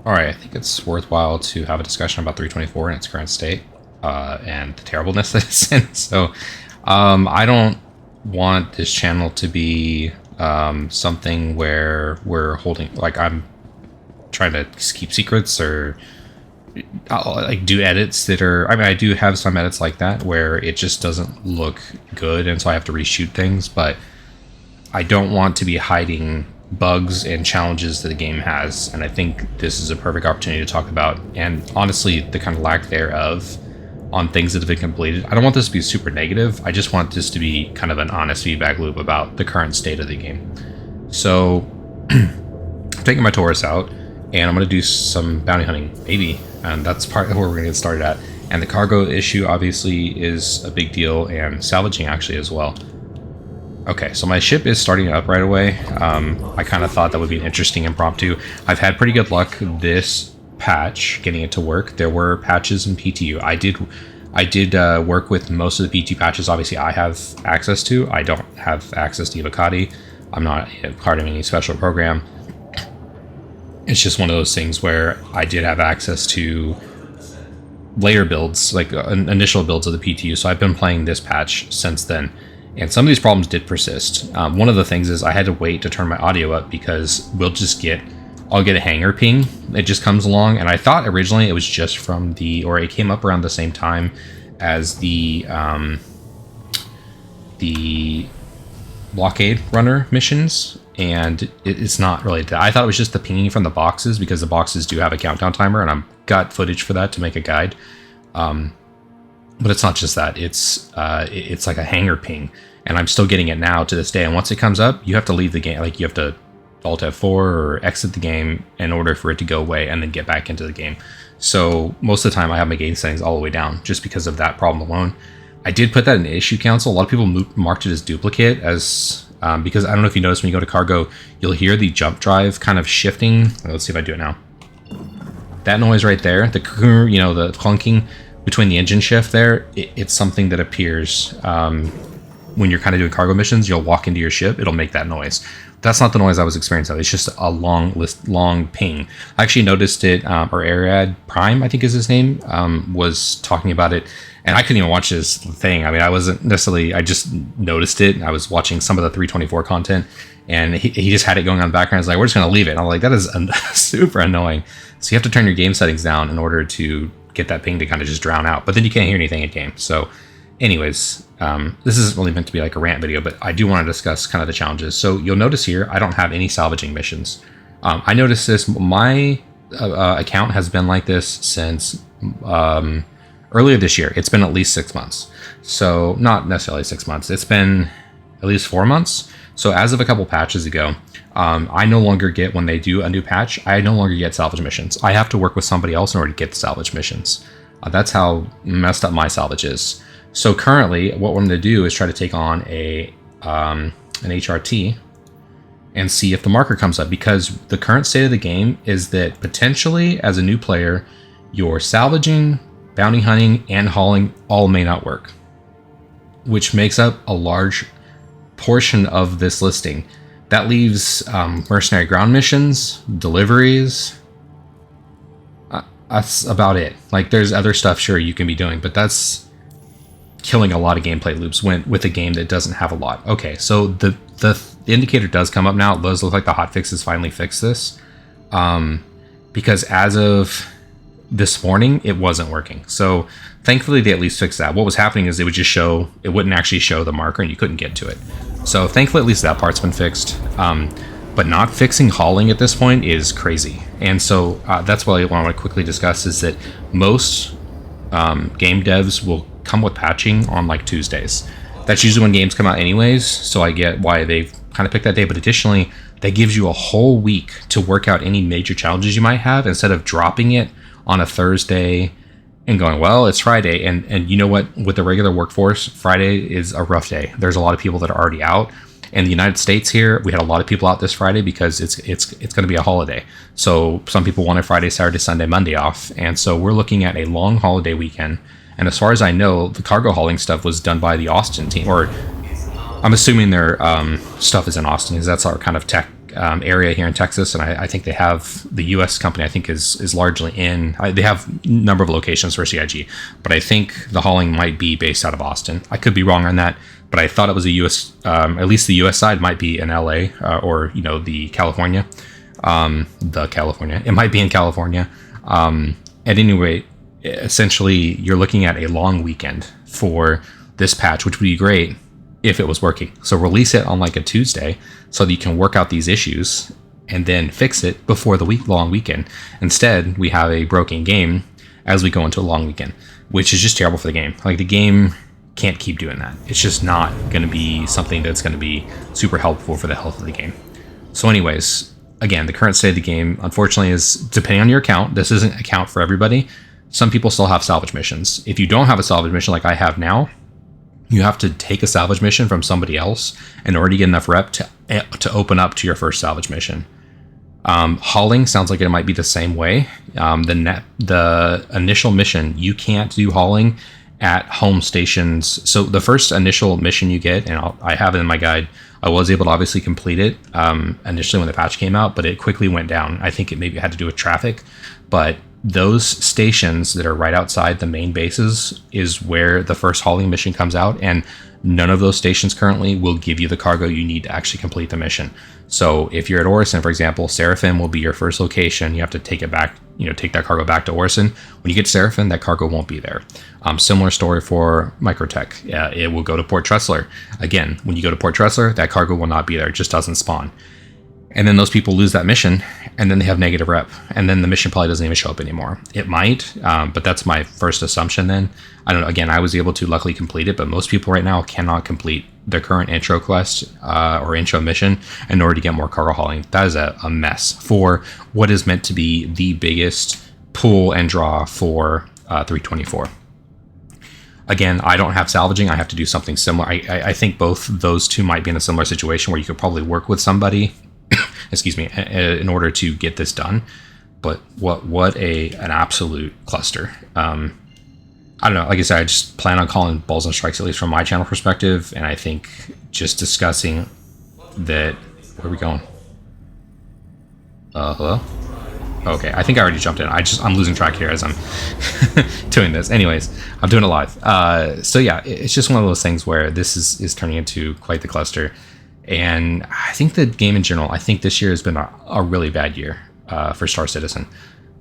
All right, I think it's worthwhile to have a discussion about 324 in its current state and the terribleness that it's in. So, I don't want this channel to be something where we're holding, like, I'm trying to keep secrets or like do edits that are. I mean, I do have some edits like that where it just doesn't look good, and so I have to reshoot things. But I don't want to be hiding bugs and challenges that the game has, and I think this is a perfect opportunity to talk about, and honestly the kind of lack thereof on things that have been completed. I don't want this to be super negative. I just want this to be kind of an honest feedback loop about the current state of the game. So I'm taking my Taurus out and I'm going to do some bounty hunting, maybe, and that's part of where we're going to get started at. And the cargo issue obviously is a big deal, and salvaging actually as well. Okay, so my ship is starting up right away. I kind of thought that would be an interesting impromptu. I've had pretty good luck this patch getting it to work. There were patches in PTU. I did work with most of the PTU patches. Obviously, I have access to. I don't have access to Evocati. I'm not part of any special program. It's just one of those things where I did have access to layer builds, like initial builds of the PTU. So I've been playing this patch since then. And some of these problems did persist. One of the things is I had to wait to turn my audio up because I'll get a hanger ping. It just comes along. And I thought originally it was just from or it came up around the same time as the blockade runner missions. And it's not really that. I thought it was just the pinging from the boxes because the boxes do have a countdown timer, and I've got footage for that to make a guide. But it's not just that. It's like a hanger ping, and I'm still getting it now to this day. And once it comes up, you have to leave the game. Like, you have to Alt F4 or exit the game in order for it to go away and then get back into the game. So most of the time I have my game settings all the way down just because of that problem alone. I did put that in the issue council. A lot of people marked it as duplicate because I don't know if you notice when you go to cargo, you'll hear the jump drive kind of shifting. Let's see if I do it now. That noise right there, the clunking between the engine shift there, it's something that appears when you're kind of doing cargo missions. You'll walk into your ship, it'll make that noise. That's not the noise I was experiencing. It's just a long ping. I actually noticed it, or Ariad Prime, I think is his name, was talking about it, and I couldn't even watch this thing. I mean, I wasn't necessarily, I just noticed it. I was watching some of the 324 content, and he just had it going on in the background. He's like, we're just going to leave it. And I'm like, that is super annoying. So you have to turn your game settings down in order to get that ping to kind of just drown out, but then you can't hear anything in game. So anyways, this isn't really meant to be like a rant video, but I do want to discuss kind of the challenges. So you'll notice here, I don't have any salvaging missions. I noticed this, my account has been like this since earlier this year. It's been at least 6 months. So not necessarily 6 months. It's been at least 4 months. So as of a couple patches ago, I no longer get, when they do a new patch, I no longer get salvage missions. I have to work with somebody else in order to get the salvage missions. That's how messed up my salvage is. So currently, what we're going to do is try to take on an HRT and see if the marker comes up, because the current state of the game is that potentially, as a new player, your salvaging, bounty hunting, and hauling all may not work, which makes up a large portion of this listing. That leaves mercenary ground missions, deliveries. That's about it. Like, there's other stuff, sure, you can be doing, but that's killing a lot of gameplay loops with a game that doesn't have a lot. Okay, so the indicator does come up now. It does look like the hotfixes finally fixed this, because as of this morning, it wasn't working. So thankfully, they at least fixed that. What was happening is it wouldn't actually show the marker, and you couldn't get to it. So thankfully, at least that part's been fixed. But not fixing hauling at this point is crazy. And so that's what I want to quickly discuss, is that most game devs will come with patching on like Tuesdays. That's usually when games come out anyways, so I get why they've kind of picked that day. But additionally, that gives you a whole week to work out any major challenges you might have, instead of dropping it on a Thursday and going, well, it's Friday. And you know what? With the regular workforce, Friday is a rough day. There's a lot of people that are already out. In the United States here, we had a lot of people out this Friday because it's going to be a holiday. So some people wanted Friday, Saturday, Sunday, Monday off. And so we're looking at a long holiday weekend. And as far as I know, the cargo hauling stuff was done by the Austin team, or I'm assuming their stuff is in Austin, because that's our kind of tech area here in Texas, and I think they have the U.S. company. I think is largely in. They have a number of locations for CIG, but I think the hauling might be based out of Austin. I could be wrong on that, but I thought it was a U.S. At least the U.S. side might be in L.A. Or the California. It might be in California. At any rate, essentially, you're looking at a long weekend for this patch, which would be great if it was working. So release it on like a Tuesday so that you can work out these issues and then fix it before the long weekend. Instead, we have a broken game as we go into a long weekend, which is just terrible for the game. Like, the game can't keep doing that. It's just not going to be something that's going to be super helpful for the health of the game. So anyways, again, the current state of the game, unfortunately, is depending on your account. This isn't an account for everybody. Some people still have salvage missions. If you don't have a salvage mission like I have now, you have to take a salvage mission from somebody else in order to get enough rep to open up to your first salvage mission. Hauling sounds like it might be the same way. The initial mission, you can't do hauling at home stations. So the first initial mission you get, and I have it in my guide, I was able to obviously complete it initially when the patch came out, but it quickly went down. I think it maybe had to do with traffic, but those stations that are right outside the main bases is where the first hauling mission comes out, and none of those stations currently will give you the cargo you need to actually complete the mission. So if you're at Orison, for example, Seraphim will be your first location. You have to take it back, take that cargo back to Orison. When you get to Seraphim, that cargo won't be there. Similar story for Microtech. It will go to Port Tressler. Again, when you go to Port Tressler, that cargo will not be there. It just doesn't spawn. And then those people lose that mission, and then they have negative rep, and then the mission probably doesn't even show up anymore. It might, but that's my first assumption then. I don't know. Again, I was able to luckily complete it, but most people right now cannot complete their current intro quest or intro mission in order to get more cargo hauling. That is a mess for what is meant to be the biggest pull and draw for 324. Again, I don't have salvaging. I have to do something similar. I think both those two might be in a similar situation where you could probably work with somebody excuse me, in order to get this done. But what an absolute cluster. I don't know. Like I said, I just plan on calling balls and strikes, at least from my channel perspective. And I think just discussing that. Where are we going? Hello? Okay, I think I already jumped in. I'm losing track here as I'm doing this. Anyways, I'm doing it live. So yeah, it's just one of those things where this is turning into quite the cluster. And I think the game in general, I think this year has been a really bad year for Star Citizen.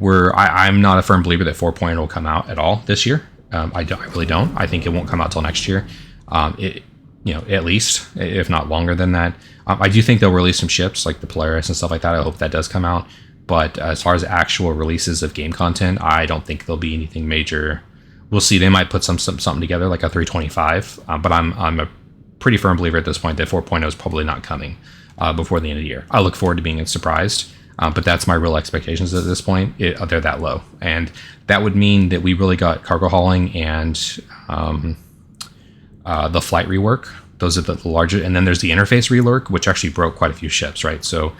I'm not a firm believer that 4.0 will come out at all this year. I really don't. I think it won't come out till next year. At least, if not longer than that. I do think they'll release some ships like the Polaris and stuff like that. I hope that does come out. But as far as actual releases of game content, I don't think there'll be anything major. We'll see. They might put something together like a 325. But I'm a pretty firm believer at this point that 4.0 is probably not coming before the end of the year. I look forward to being surprised, but that's my real expectations at this point. They're that low, and that would mean that we really got cargo hauling and the flight rework. Those are the larger, and then there's the interface rework, which actually broke quite a few ships, right? So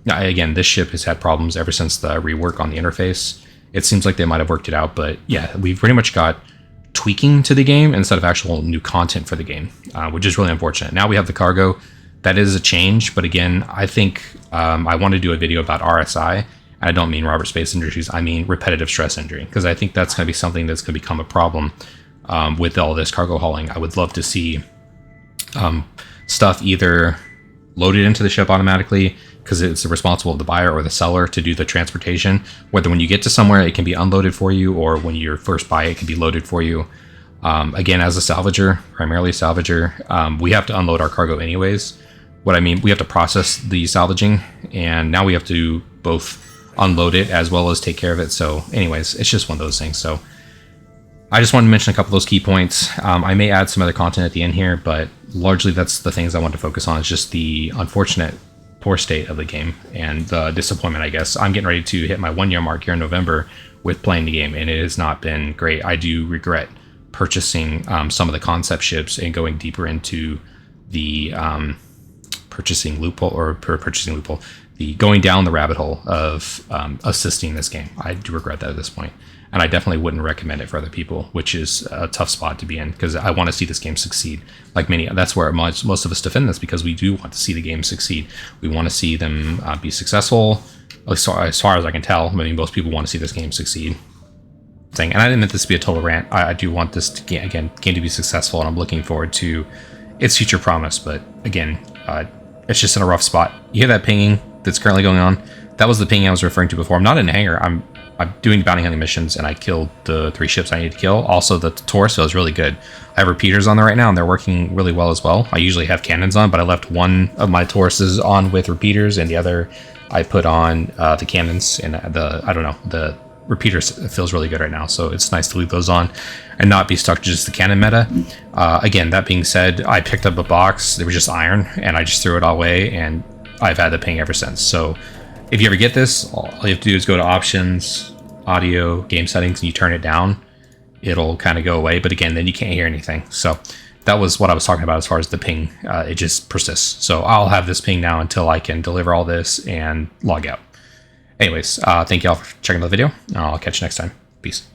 again, this ship has had problems ever since the rework on the interface. It seems like they might have worked it out, but yeah, we've pretty much got tweaking to the game instead of actual new content for the game, which is really unfortunate. Now we have the cargo. That is a change, but again, I think I want to do a video about RSI, and I don't mean Robert Space Industries, I mean repetitive stress injury, because I think that's going to be something that's going to become a problem with all this cargo hauling. I would love to see stuff either loaded into the ship automatically, because it's responsible of the buyer or the seller to do the transportation, whether when you get to somewhere it can be unloaded for you, or when you first buy it can be loaded for you. Again, as a salvager, primarily a salvager, we have to unload our cargo anyways. What I mean, we have to process the salvaging, and now we have to both unload it as well as take care of it. So anyways, it's just one of those things. So I just wanted to mention a couple of those key points. I may add some other content at the end here, but largely that's the things I want to focus on, is just the unfortunate poor state of the game and the disappointment, I guess. I'm getting ready to hit my 1 year mark here in November with playing the game, and it has not been great. I do regret purchasing some of the concept ships and going deeper into the purchasing loophole, the going down the rabbit hole of assisting this game. I do regret that at this point. and I definitely wouldn't recommend it for other people, which is a tough spot to be in because I want to see this game succeed. Like many, that's where most of us defend this, because we do want to see the game succeed. We want to see them be successful. As far as I can tell, I mean, most people want to see this game succeed. And I didn't mean this to be a total rant. I do want this to, game to be successful, and I'm looking forward to its future promise. But again, it's just in a rough spot. You hear that pinging that's currently going on? That was the pinging I was referring to before. I'm not in a hangar. I'm doing bounty hunting missions, and I killed the 3 ships I need to kill. Also, the Taurus feels really good. I have repeaters on there right now, and they're working really well as well. I usually have cannons on, but I left one of my Tauruses on with repeaters, and the other I put on the cannons, and the repeaters feels really good right now. So it's nice to leave those on and not be stuck to just the cannon meta. Again, that being said, I picked up a box. There was just iron, and I just threw it all away, and I've had the ping ever since. So if you ever get this, all you have to do is go to options, audio, game settings, and you turn it down. It'll kind of go away, but again, then you can't hear anything. So that was what I was talking about as far as the ping. It just persists. So I'll have this ping now until I can deliver all this and log out. Anyways, thank you all for checking out the video. I'll catch you next time. Peace.